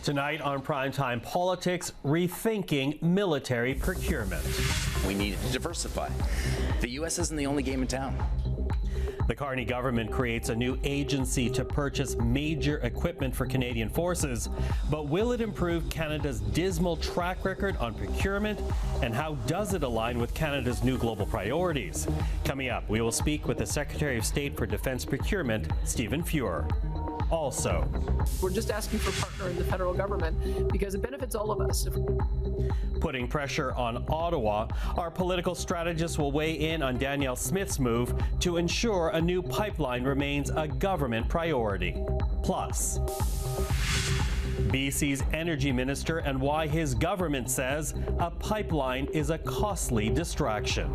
Tonight on PrimeTime Politics, rethinking military procurement. We need to diversify. The U.S. isn't the only game in town. The Carney government creates a new agency to purchase major equipment for Canadian forces. But will it improve Canada's dismal track record on procurement? And how does it align with Canada's new global priorities? Coming up, we will speak with the Secretary of State for Defence Procurement, Stephen Fuhr. Also, we're just asking for a partner in the federal government because it benefits all of us. Putting pressure on Ottawa, our political strategists will weigh in on Danielle Smith's move to ensure a new pipeline remains a government priority. Plus, BC's energy minister and why his government says a pipeline is a costly distraction.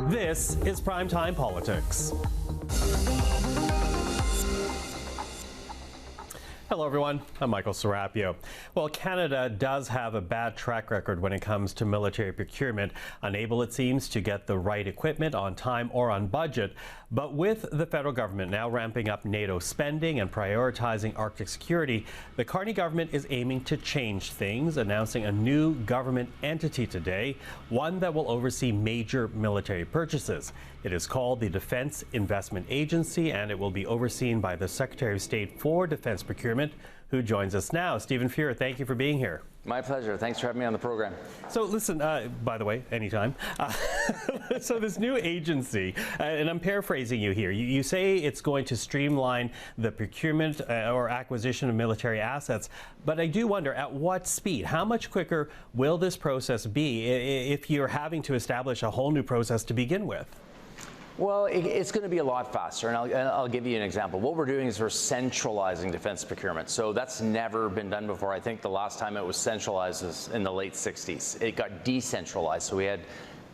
This is PrimeTime Politics. Hello, everyone. I'm Michael Serapio. Well, Canada does have a bad track record when it comes to military procurement, unable, it seems, to get the right equipment on time or on budget. But with the federal government now ramping up NATO spending and prioritizing Arctic security, the Carney government is aiming to change things, announcing a new government entity today, one that will oversee major military purchases. It is called the Defence Investment Agency, and it will be overseen by the Secretary of State for Defence Procurement, who joins us now. Stephen Fuhr, thank you for being here. My pleasure. Thanks for having me on the program. So listen, by the way, anytime. So this new agency, and I'm paraphrasing you here, you say it's going to streamline the procurement or acquisition of military assets, but I do wonder at what speed? How much quicker will this process be if you're having to establish a whole new process to begin with? Well, it's going to be a lot faster, and I'll give you an example. What we're doing is we're centralizing defense procurement. So that's never been done before. I think the last time it was centralized was in the late 60s. It got decentralized. So we had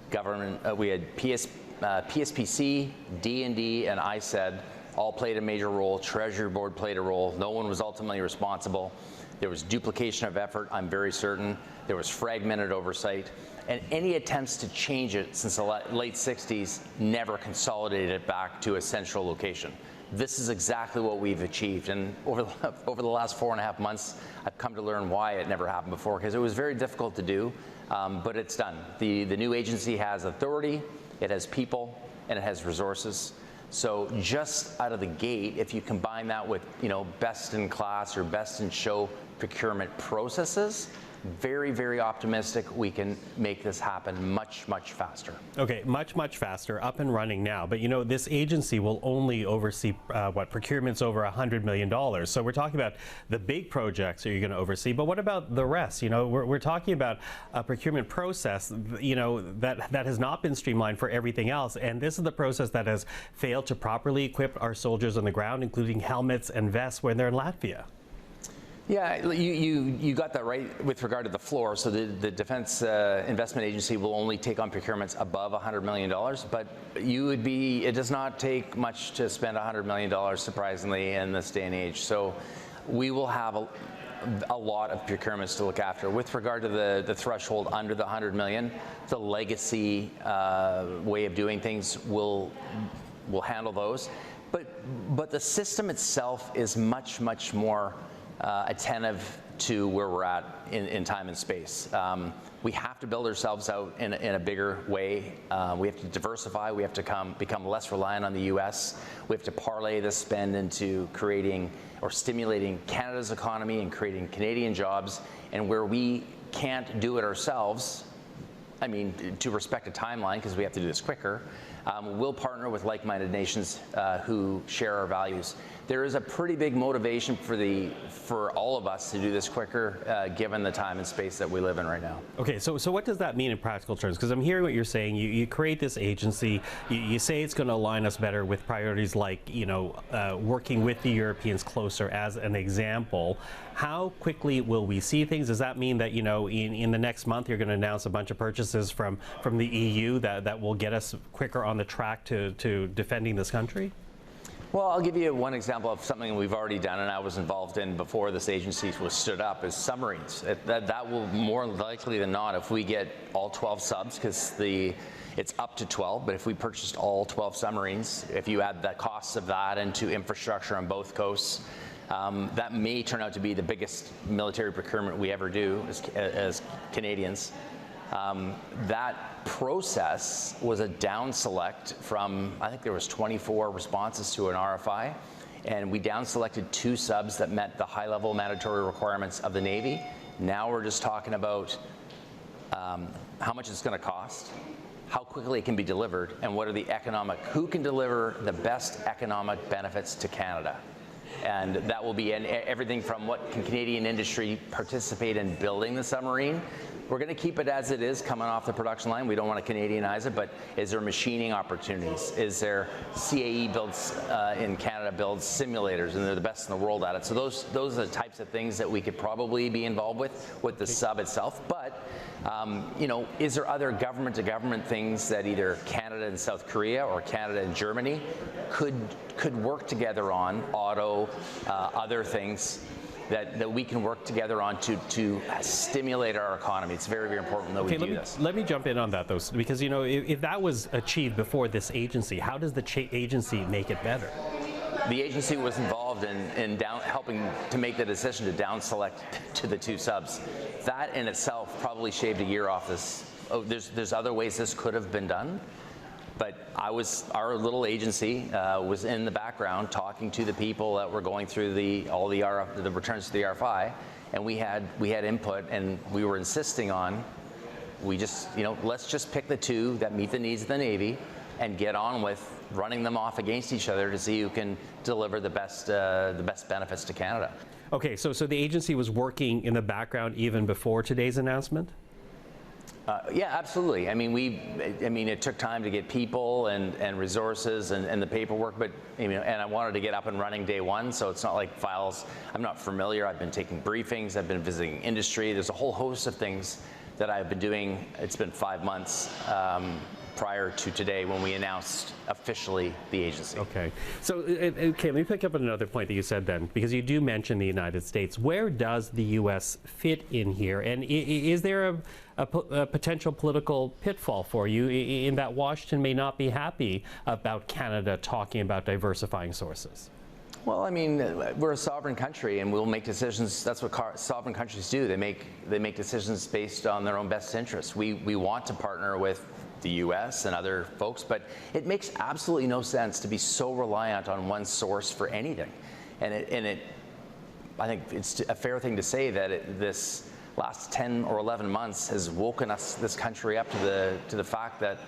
government, we had PSPC, D&D, and ISED all played a major role. Treasury Board played a role. No one was ultimately responsible. There was duplication of effort, I'm very certain. There was fragmented oversight. And any attempts to change it since the late 60s never consolidated it back to a central location. This is exactly what we've achieved. And over the last 4.5 months, I've come to learn why it never happened before, because it was very difficult to do, but it's done. The new agency has authority, it has people, and it has resources. So just out of the gate, if you combine that with, best in class or best in show procurement processes, very, very optimistic we can make this happen much, much faster. Okay, much, much faster, up and running now. But this agency will only oversee procurements over $100 million. So we're talking about the big projects that you're going to oversee. But what about the rest? We're talking about a procurement process, that has not been streamlined for everything else. And this is the process that has failed to properly equip our soldiers on the ground, including helmets and vests when they're in Latvia. Yeah, you got that right with regard to the floor. So the Defense Investment Agency will only take on procurements above $100 million, but it does not take much to spend $100 million, surprisingly, in this day and age. So we will have a lot of procurements to look after. With regard to the threshold under the $100 million, the legacy way of doing things will handle those. But the system itself is much, much more attentive to where we're at in time and space. We have to build ourselves out in a bigger way. We have to diversify. We have to become less reliant on the U.S. We have to parlay this spend into creating or stimulating Canada's economy and creating Canadian jobs. And where we can't do it ourselves, to respect a timeline, because we have to do this quicker, we'll partner with like-minded nations who share our values. There is a pretty big motivation for all of us to do this quicker, given the time and space that we live in right now. Okay, so what does that mean in practical terms? Because I'm hearing what you're saying. You create this agency. You say it's going to align us better with priorities like, working with the Europeans closer, as an example. How quickly will we see things? Does that mean that, in the next month you're going to announce a bunch of purchases from the EU that will get us quicker on the track to defending this country? Well, I'll give you one example of something we've already done and I was involved in before this agency was stood up, is submarines. That will more likely than not, if we get all 12 subs, because it's up to 12, but if we purchased all 12 submarines, if you add the costs of that into infrastructure on both coasts, That may turn out to be the biggest military procurement we ever do as Canadians. That process was a down select from, I think there was 24 responses to an RFI, and we down selected 2 subs that met the high-level mandatory requirements of the Navy. Now we're just talking about how much it's going to cost, how quickly it can be delivered, and what are the who can deliver the best economic benefits to Canada. And that will be everything from what can Canadian industry participate in building the submarine. We're going to keep it as it is coming off the production line. We don't want to Canadianize it, but is there machining opportunities? Is there CAE builds in Canada builds simulators, and they're the best in the world at it. So those are the types of things that we could probably be involved with the sub itself. But is there other government-to-government things that either Canada and South Korea or Canada and Germany could work together on, other things that we can work together on to stimulate our economy? It's very, very important that we do this. Let me jump in on that, though, because, if that was achieved before this agency, how does the agency make it better? The agency was involved in helping to make the decision to down select to the 2 subs. That in itself probably shaved a year off this. There's other ways this could have been done. But our little agency was in the background talking to the people that were going through the returns to the RFI, and we had input, and we were insisting on, let's just pick the 2 that meet the needs of the Navy and get on with running them off against each other to see who can deliver the best benefits to Canada. Okay, so the agency was working in the background even before today's announcement? Yeah, absolutely. I mean, it took time to get people and resources and the paperwork, but and I wanted to get up and running day one, so it's not like files. I'm not familiar. I've been taking briefings. I've been visiting industry. There's a whole host of things that I've been doing. It's been 5 months prior to today when we announced officially the agency. Okay. So, let me pick up on another point that you said then, because you do mention the United States. Where does the U.S. fit in here? And is there a potential political pitfall for you in that Washington may not be happy about Canada talking about diversifying sources? Well, I mean, we're a sovereign country, and we'll make decisions. That's what sovereign countries do. They make decisions based on their own best interests. We want to partner with the U.S. and other folks, but it makes absolutely no sense to be so reliant on one source for anything. And I think it's a fair thing to say that this last 10 or 11 months has woken this country up to the fact that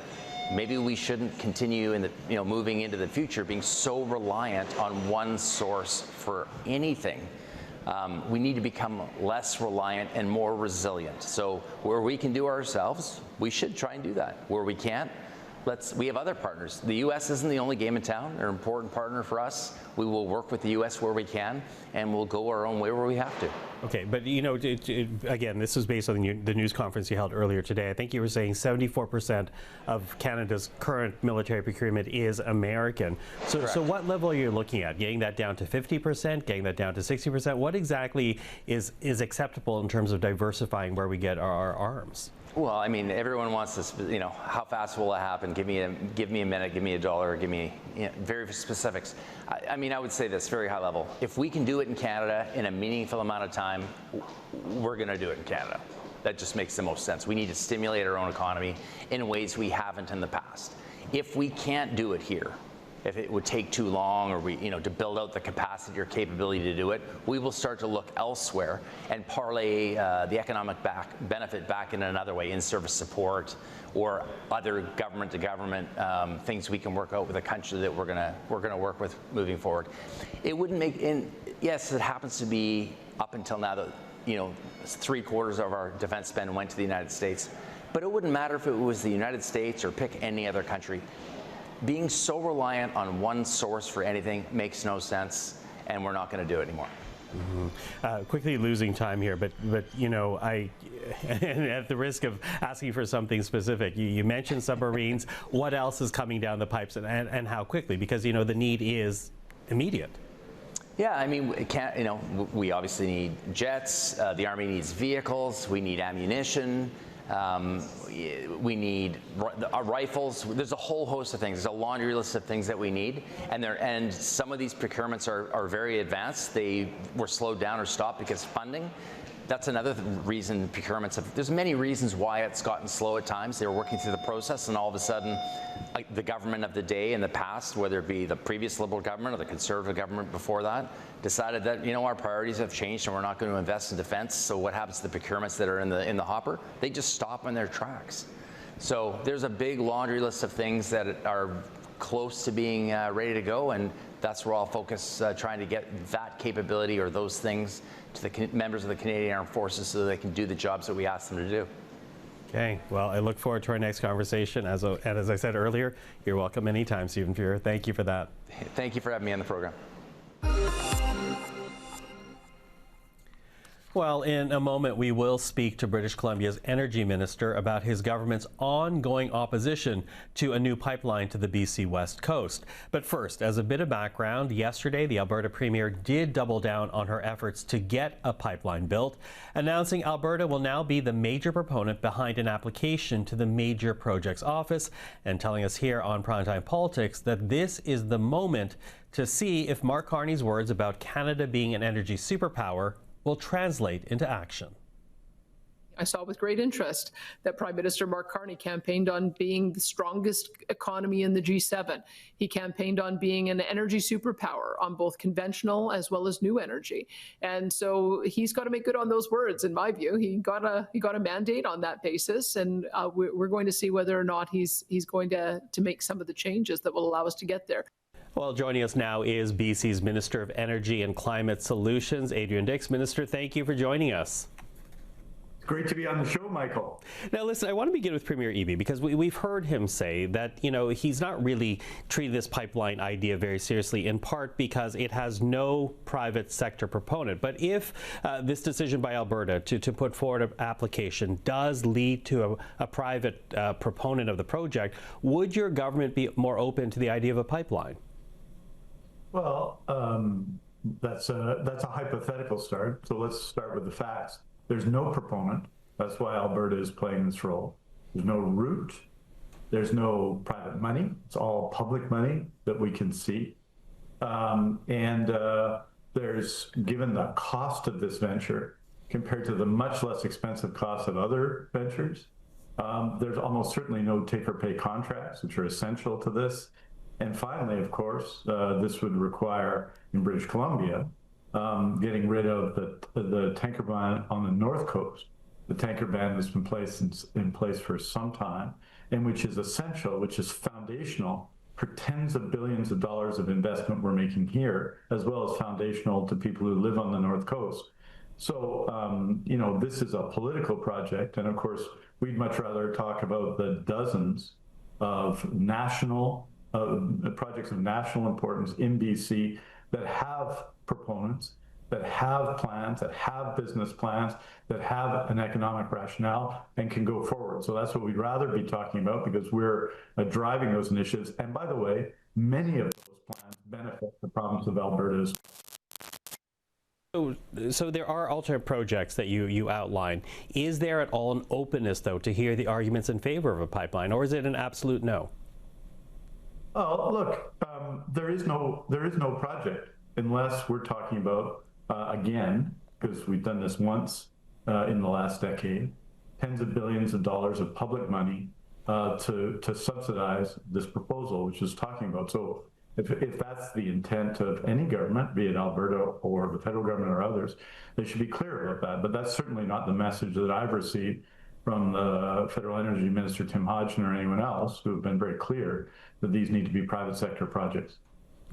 maybe we shouldn't continue moving into the future being so reliant on one source for anything. We need to become less reliant and more resilient. So where we can do it ourselves, we should try and do that. Where we can't, we have other partners. The U.S. isn't the only game in town. They're an important partner for us. We will work with the U.S. where we can, and we'll go our own way where we have to. Okay, but again, this is based on the news conference you held earlier today. I think you were saying 74% of Canada's current military procurement is American. So what level are you looking at? Getting that down to 50%, getting that down to 60%? What exactly is acceptable in terms of diversifying where we get our arms? Well, I mean, everyone wants this, how fast will it happen? Give me a minute, give me $1, give me very specifics. I mean, I would say this very high level. If we can do it in Canada in a meaningful amount of time, we're going to do it in Canada. That just makes the most sense. We need to stimulate our own economy in ways we haven't in the past. If we can't do it here, if it would take too long, or to build out the capacity or capability to do it, we will start to look elsewhere and parlay the economic benefit back in another way, in-service support or other government-to-government things we can work out with a country that we're gonna work with moving forward. It wouldn't make. Yes, it happens to be up until now that 3/4 of our defense spend went to the United States, but it wouldn't matter if it was the United States or pick any other country. Being so reliant on one source for anything makes no sense, and we're not going to do it anymore. Mm-hmm. Quickly losing time here, but I, at the risk of asking for something specific, you mentioned submarines. What else is coming down the pipes, and how quickly? Because the need is immediate. Yeah, I mean, we obviously need jets. The Army needs vehicles. We need ammunition. We need rifles. There's a whole host of things. There's a laundry list of things that we need, and some of these procurements are very advanced. They were slowed down or stopped because funding. That's another reason procurements have. There's many reasons why it's gotten slow at times. They were working through the process, and all of a sudden, the government of the day in the past, whether it be the previous Liberal government or the Conservative government before that, decided that, you know, our priorities have changed and we're not going to invest in defence. So what happens to the procurements that are in the hopper? They just stop in their tracks. So there's a big laundry list of things that are close to being ready to go, and that's where I'll focus, trying to get that capability or those things to the members of the Canadian Armed Forces so they can do the jobs that we ask them to do. Okay, well, I look forward to our next conversation. And as I said earlier, you're welcome anytime, Stephen Fuhr. Thank you for that. Thank you for having me on the program. Well, in a moment, we will speak to British Columbia's Energy Minister about his government's ongoing opposition to a new pipeline to the BC West Coast. But first, as a bit of background, yesterday the Alberta Premier did double down on her efforts to get a pipeline built, announcing Alberta will now be the major proponent behind an application to the Major Projects Office, and telling us here on PrimeTime Politics that this is the moment to see if Mark Carney's words about Canada being an energy superpower will translate into action. I saw with great interest that Prime Minister Mark Carney campaigned on being the strongest economy in the G7. He campaigned on being an energy superpower on both conventional as well as new energy. And so he's got to make good on those words, in my view. He got a mandate on that basis, and we're going to see whether or not he's going to make some of the changes that will allow us to get there. Well, joining us now is BC's Minister of Energy and Climate Solutions, Adrian. Minister, thank you for joining us. It's great to be on the show, Michael. Now, listen, I want to begin with Premier Eby because we've heard him say that, you know, he's not really treated this pipeline idea very seriously, in part because it has no private sector proponent. But if this decision by Alberta to put forward an application does lead to a private proponent of the project, would your government be more open to the idea of a pipeline? Well, that's a hypothetical start. So let's start with the facts. There's no proponent. That's why Alberta is playing this role. There's no route. There's no private money. It's all public money that we can see. There's, given the cost of this venture compared to the much less expensive cost of other ventures, there's almost certainly no take-or-pay contracts, which are essential to this. And finally, of course, this would require, in British Columbia, getting rid of the tanker ban on the North Coast. The tanker ban has been in place for some time, and which is essential, which is foundational for tens of billions of dollars of investment we're making here, as well as foundational to people who live on the North Coast. So, you know, this is a political project, and of course, we'd much rather talk about the dozens of national projects of national importance in BC that have proponents, that have plans, that have business plans, that have an economic rationale and can go forward. So that's what we'd rather be talking about, because we're driving those initiatives. And by the way, many of those plans benefit the province of Alberta. So there are alternate projects that you outline. Is there at all an openness, though, to hear the arguments in favor of a pipeline, or is it an absolute no? Oh, look, there is no project unless we're talking about, again, because we've done this once in the last decade, tens of billions of dollars of public money to subsidize this proposal, which is talking about. So if that's the intent of any government, be it Alberta or the federal government or others, they should be clear about that. But that's certainly not the message that I've received from the Federal Energy Minister, Tim Hodgson, or anyone else, who have been very clear that these need to be private sector projects.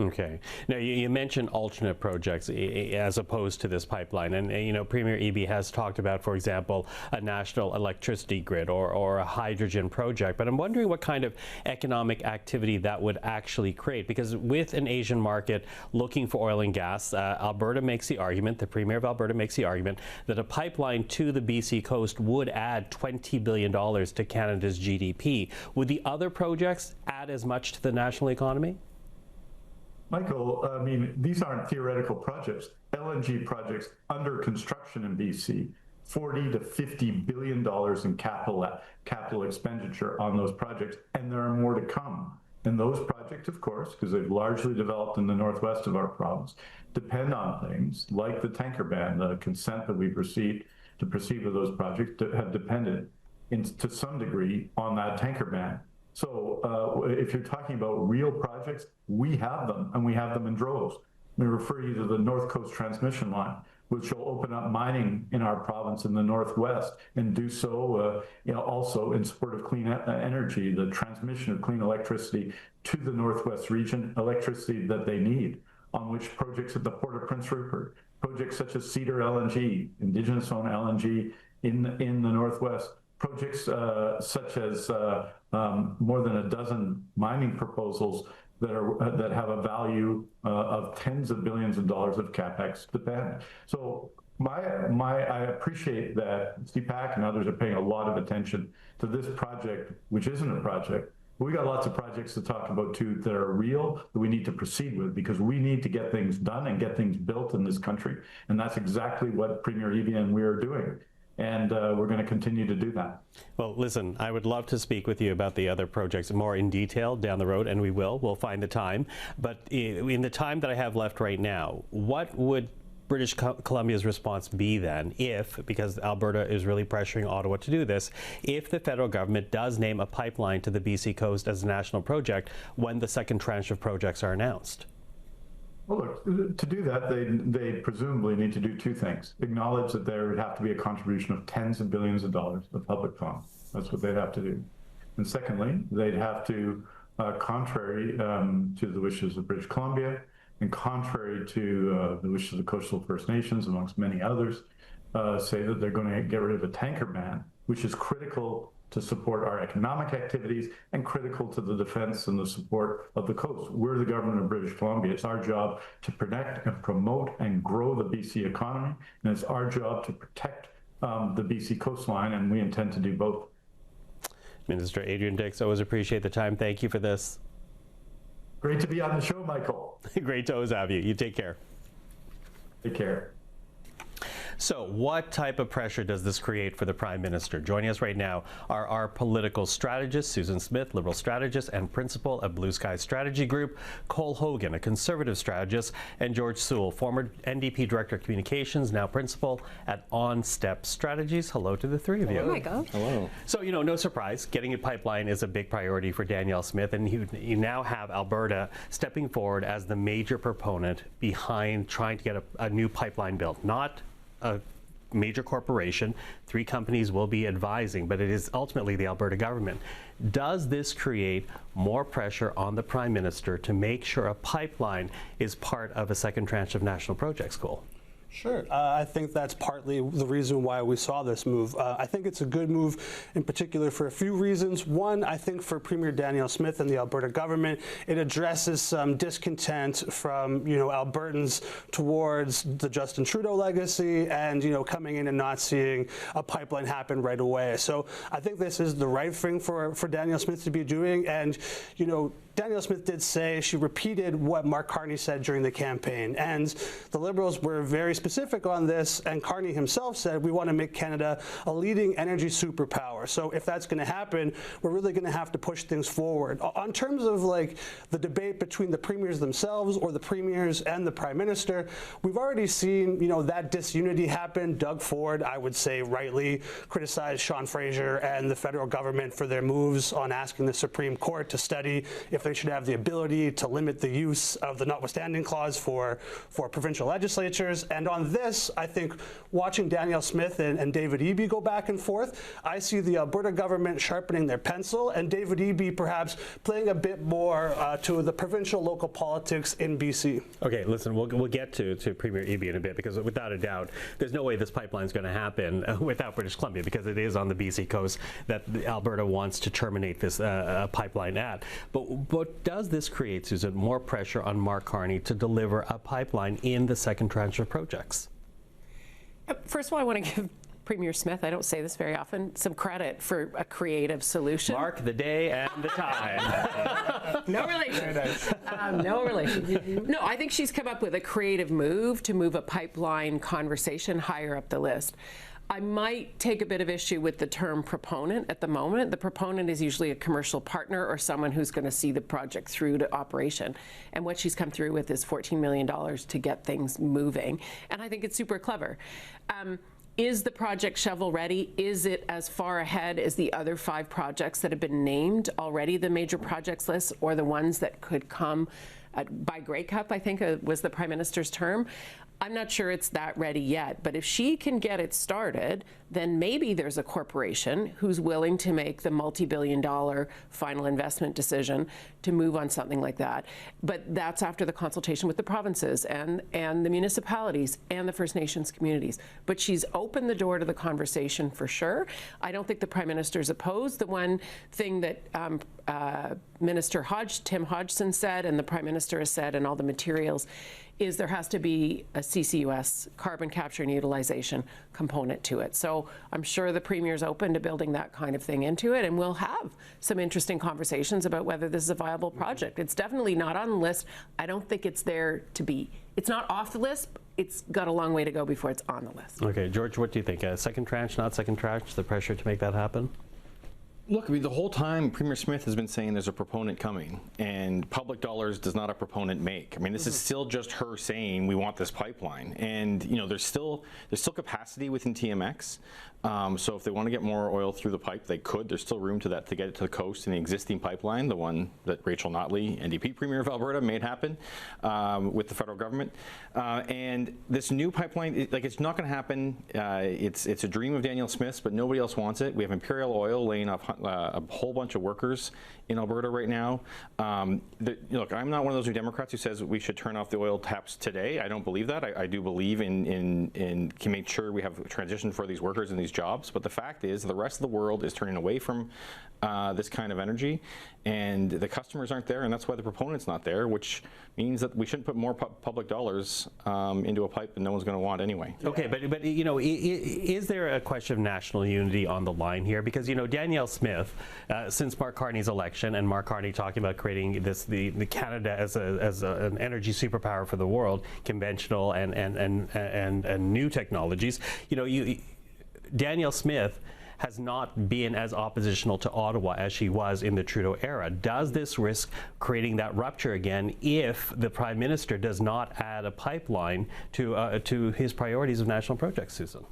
Okay. Now, you mentioned alternate projects as opposed to this pipeline. And, you know, Premier Eby has talked about, for example, a national electricity grid or a hydrogen project. But I'm wondering what kind of economic activity that would actually create. Because with an Asian market looking for oil and gas, Alberta makes the argument, the Premier of Alberta makes the argument, that a pipeline to the BC coast would add $20 billion to Canada's GDP. Would the other projects add as much to the national economy? Michael, I mean, these aren't theoretical projects. LNG projects under construction in BC, $40 to $50 billion in capital expenditure on those projects, and there are more to come. And those projects, of course, because they've largely developed in the northwest of our province, depend on things like the tanker ban. The consent that we've received to proceed with those projects have depended to some degree on that tanker ban. So if you're talking about real projects, we have them, and we have them in droves. We refer you to the North Coast Transmission Line, which will open up mining in our province in the northwest, and do so also in support of clean energy, the transmission of clean electricity to the northwest region, electricity that they need, on which projects at the Port of Prince Rupert, projects such as Cedar LNG, Indigenous-owned LNG in the northwest, projects such as more than a dozen mining proposals that have a value of tens of billions of dollars of capex depend. So I appreciate that CPAC and others are paying a lot of attention to this project, which isn't a project. We got lots of projects to talk about too that are real, that we need to proceed with, because we need to get things done and get things built in this country. And that's exactly what Premier Eby and we are doing. And we're going to continue to do that. Well, listen, I would love to speak with you about the other projects more in detail down the road, and we will. We'll find the time. But in the time that I have left right now, what would British Columbia's response be then if, because Alberta is really pressuring Ottawa to do this, if the federal government does name a pipeline to the BC coast as a national project when the second tranche of projects are announced? Well, look, to do that, they presumably need to do two things. Acknowledge that there would have to be a contribution of tens of billions of dollars of public funds. That's what they'd have to do. And secondly, they'd have to, contrary to the wishes of British Columbia and contrary to the wishes of the coastal First Nations, amongst many others, say that they're going to get rid of a tanker ban, which is critical to support our economic activities and critical to the defense and the support of the coast. We're the government of British Columbia. It's our job to protect and promote and grow the BC economy, and it's our job to protect the BC coastline, and we intend to do both. Minister Adrian Dix, always appreciate the time. Thank you for this. Great to be on the show, Michael. Great to always have you. You take care. Take care. So what type of pressure does this create for the Prime Minister? Joining us right now are our political strategist, Susan Smith, Liberal strategist and principal of Blue Sky Strategy Group, Cole Hogan, a Conservative strategist, and George Soule, former NDP Director of Communications, now principal at On Step Strategies. Hello to the three of you. Oh my God. Hello. So, no surprise, getting a pipeline is a big priority for Danielle Smith, and you now have Alberta stepping forward as the major proponent behind trying to get a new pipeline built. Not a major corporation. 3 companies will be advising, but it is ultimately the Alberta government. Does this create more pressure on the Prime Minister to make sure a pipeline is part of a second tranche of national projects, Cole? Sure. I think that's partly the reason why we saw this move. I think it's a good move in particular for a few reasons. One, I think for Premier Danielle Smith and the Alberta government, it addresses some discontent from, Albertans towards the Justin Trudeau legacy and, coming in and not seeing a pipeline happen right away. So I think this is the right thing for Danielle Smith to be doing. And, Danielle Smith did say, she repeated what Mark Carney said during the campaign. And the Liberals were very specific on this, and Carney himself said, we want to make Canada a leading energy superpower. So if that's going to happen, we're really going to have to push things forward. On terms of the debate between the premiers themselves or the premiers and the Prime Minister, we've already seen, that disunity happen. Doug Ford, I would say rightly, criticized Sean Fraser and the federal government for their moves on asking the Supreme Court to study if they should have the ability to limit the use of the notwithstanding clause for provincial legislatures. And on this, I think watching Danielle Smith and David Eby go back and forth, I see the Alberta government sharpening their pencil and David Eby perhaps playing a bit more to the provincial local politics in BC. Okay, listen, we'll get to Premier Eby in a bit, because without a doubt, there's no way this pipeline is going to happen without British Columbia, because it is on the BC coast that Alberta wants to terminate this pipeline at. But does this create, Susan, more pressure on Mark Carney to deliver a pipeline in the second tranche of projects? First of all, I want to give Premier Smith, I don't say this very often, some credit for a creative solution. Mark the day and the time. No relation. No relation. No, I think she's come up with a creative move to move a pipeline conversation higher up the list. I might take a bit of issue with the term proponent at the moment. The proponent is usually a commercial partner or someone who's going to see the project through to operation. And what she's come through with is $14 million to get things moving. And I think it's super clever. Is the project shovel ready? Is it as far ahead as the other 5 projects that have been named already, the major projects list, or the ones that could come by Grey Cup, I think was the Prime Minister's term? I'm not sure it's that ready yet, but if she can get it started, then maybe there's a corporation who's willing to make the multi-billion-dollar final investment decision to move on something like that. But that's after the consultation with the provinces and the municipalities and the First Nations communities. But she's opened the door to the conversation for sure. I don't think the Prime Minister's opposed. The one thing that Minister Tim Hodgson said and the Prime Minister has said in all the materials is there has to be a CCUS, carbon capture and utilization component to it. So I'm sure the Premier's open to building that kind of thing into it, and we'll have some interesting conversations about whether this is a viable project. It's definitely not on the list. I don't think it's there to be. It's not off the list. It's got a long way to go before it's on the list. Okay, George, what do you think? Second tranche, not second tranche, the pressure to make that happen? Look, I mean, the whole time Premier Smith has been saying there's a proponent coming, and public dollars does not a proponent make. I mean, this is still just her saying we want this pipeline, and you know, there's still capacity within TMX. So if they want to get more oil through the pipe, they could. There's still room to get it to the coast in the existing pipeline, the one that Rachel Notley, NDP Premier of Alberta, made happen with the federal government. And this new pipeline, it's not going to happen. It's a dream of Danielle Smith's, but nobody else wants it. We have Imperial Oil laying off a whole bunch of workers in Alberta right now. Look, I'm not one of those Democrats who says we should turn off the oil taps today. I don't believe that. I do believe in can make sure we have a transition for these workers and these jobs. But the fact is, the rest of the world is turning away from this kind of energy, and the customers aren't there, and that's why the proponent's not there, which means that we shouldn't put more public dollars into a pipe that no one's going to want anyway. Okay, but you know, is there a question of national unity on the line here? Because you know, Danielle Smith, since Mark Carney's election, and Mark Carney talking about creating the Canada as an energy superpower for the world, conventional and new technologies. You know, Danielle Smith has not been as oppositional to Ottawa as she was in the Trudeau era. Does this risk creating that rupture again if the Prime Minister does not add a pipeline to his priorities of national projects, Susan?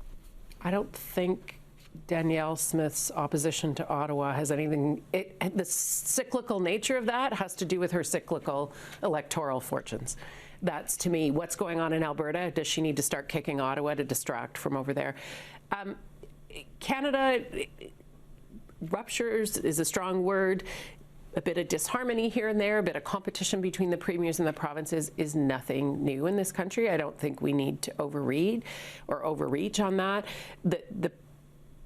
I don't think Danielle Smith's opposition to Ottawa has anything. The cyclical nature of that has to do with her cyclical electoral fortunes. That's, to me, what's going on in Alberta. Does she need to start kicking Ottawa to distract from over there? Canada, ruptures is a strong word. A bit of disharmony here and there, a bit of competition between the premiers and the provinces is nothing new in this country. I don't think we need to overread or overreach on that. The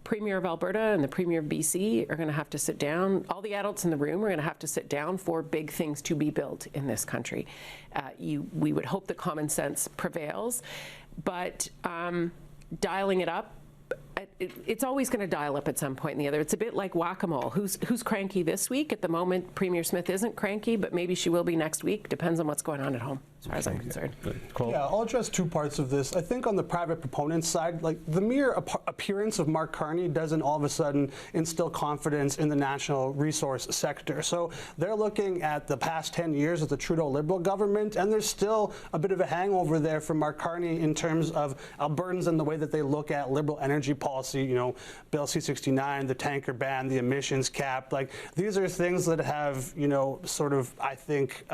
Premier of Alberta and the Premier of BC are going to have to sit down. All the adults in the room are going to have to sit down for big things to be built in this country. We would hope that common sense prevails, but dialing it up, it's always going to dial up at some point in the other. It's a bit like whack-a-mole. Who's cranky this week? At the moment, Premier Smith isn't cranky, but maybe she will be next week. Depends on what's going on at home, as far as I'm concerned. Cool. Yeah, I'll address two parts of this. I think on the private proponent side, like the mere appearance of Mark Carney doesn't all of a sudden instill confidence in the natural resource sector. So they're looking at the past 10 years of the Trudeau Liberal government, and there's still a bit of a hangover there for Mark Carney in terms of Albertans and the way that they look at Liberal energy policy. You know, Bill C-69, the tanker ban, the emissions cap. Like, these are things that have, you know, sort of, I think,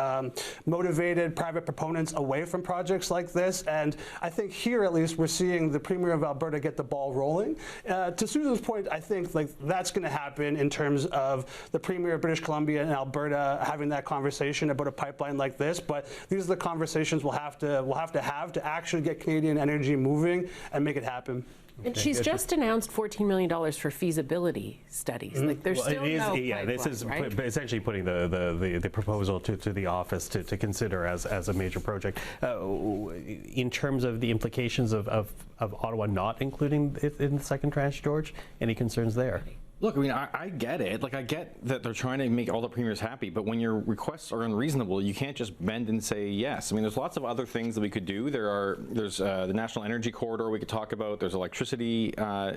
motivated private proponents away from projects like this. And I think here, at least, we're seeing the Premier of Alberta get the ball rolling. To Susan's point, I think like that's going to happen in terms of the Premier of British Columbia and Alberta having that conversation about a pipeline like this. But these are the conversations we'll have to actually get Canadian energy moving and make it happen. And she's just announced $14 million for feasibility studies. Like, there's still no pipeline, this is right? essentially putting the proposal to the office to consider as a major project. In terms of the implications of Ottawa not including it in the second tranche, George, any concerns there? Look, I mean, I get it. Like, I get that they're trying to make all the premiers happy, but when your requests are unreasonable, you can't just bend and say yes. I mean, there's lots of other things that we could do. There's the National Energy Corridor we could talk about. There's electricity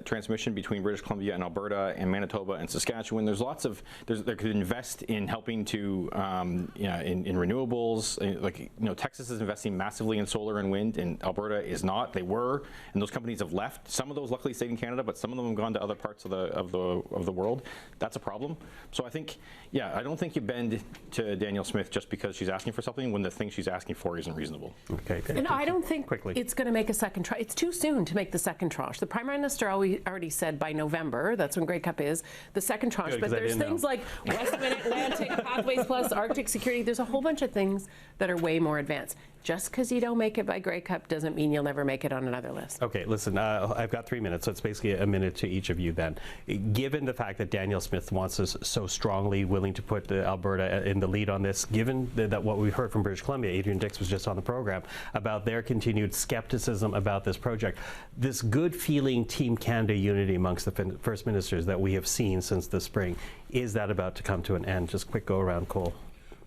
transmission between British Columbia and Alberta and Manitoba and Saskatchewan. There's lots of, they could invest in helping to, in renewables. Texas is investing massively in solar and wind, and Alberta is not. They were, and those companies have left. Some of those luckily stayed in Canada, but some of them have gone to other parts of the world. That's a problem. So I think, I don't think you bend to Danielle Smith just because she's asking for something when the thing she's asking for isn't reasonable. Okay. And I don't think it's going to make a second tranche. It's too soon to make the second tranche. The Prime Minister already said by November, that's when Grey Cup is, the second tranche. Good, but there's things like West Atlantic, Pathways Plus, Arctic Security. There's a whole bunch of things that are way more advanced. Just because you don't make it by Grey Cup doesn't mean you'll never make it on another list. Okay, listen, I've got 3 minutes, so it's basically a minute to each of you then. Given the fact that Danielle Smith wants us so strongly willing to put Alberta in the lead on this, given that what we heard from British Columbia, Adrian Dix was just on the program, about their continued skepticism about this project, this good feeling Team Canada unity amongst the First Ministers that we have seen since the spring, is that about to come to an end? Just quick go around, Cole.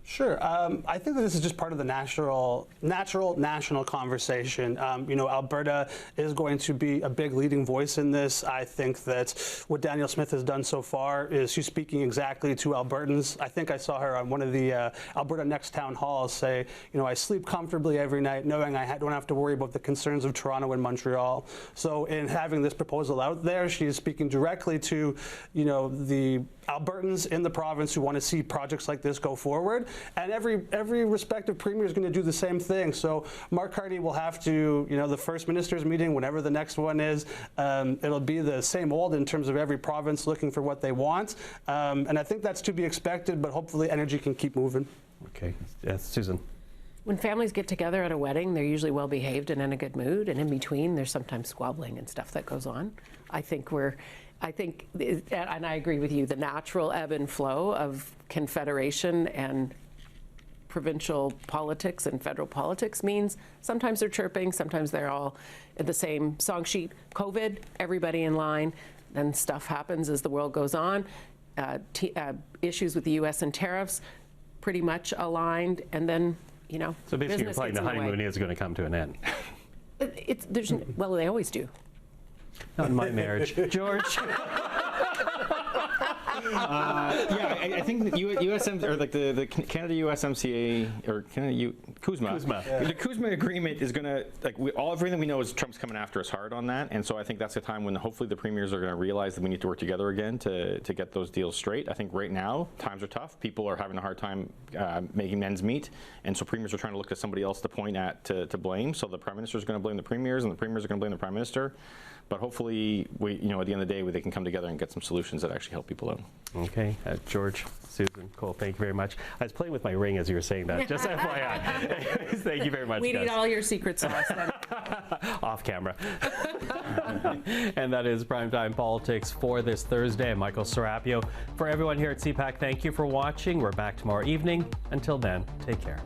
Sure. I think that this is just part of the natural national conversation. Alberta is going to be a big leading voice in this. I think that what Danielle Smith has done so far is she's speaking exactly to Albertans. I think I saw her on one of the Alberta Next town halls say, I sleep comfortably every night knowing I don't have to worry about the concerns of Toronto and Montreal. So in having this proposal out there, she's speaking directly to, the Albertans in the province who want to see projects like this go forward. And every respective premier is going to do the same thing. So Mark Carney will have to, the First Minister's meeting, whenever the next one is, it'll be the same old in terms of every province looking for what they want. And I think that's to be expected, but hopefully energy can keep moving. Okay. Susan. When families get together at a wedding, they're usually well behaved and in a good mood, and in between there's sometimes squabbling and stuff that goes on. I think, and I agree with you, the natural ebb and flow of confederation and provincial politics and federal politics means sometimes they're chirping, sometimes they're all at the same song sheet. COVID, everybody in line, then stuff happens as the world goes on. Issues with the U.S. and tariffs, pretty much aligned, and then, So basically you're playing the honeymoon is going to come to an end. Well, they always do. Not in my marriage. George? I think that USM or like the Canada USMCA or Canada CUSMA. The CUSMA agreement is going to everything we know is Trump's coming after us hard on that, and so I think that's the time when hopefully the premiers are going to realize that we need to work together again to get those deals straight. I think right now times are tough. People are having a hard time making ends meet, and so premiers are trying to look to somebody else to point at to blame. So the Prime Minister is going to blame the premiers, and the premiers are going to blame the Prime Minister. But hopefully, at the end of the day, they can come together and get some solutions that actually help people out. Okay, George, Susan, Cole, thank you very much. I was playing with my ring as you were saying that, just FYI. Thank you very much, We guys. need all your secret sauce then. Off camera. And that is Primetime Politics for this Thursday. I'm Michael Serapio. For everyone here at CPAC, thank you for watching. We're back tomorrow evening. Until then, take care.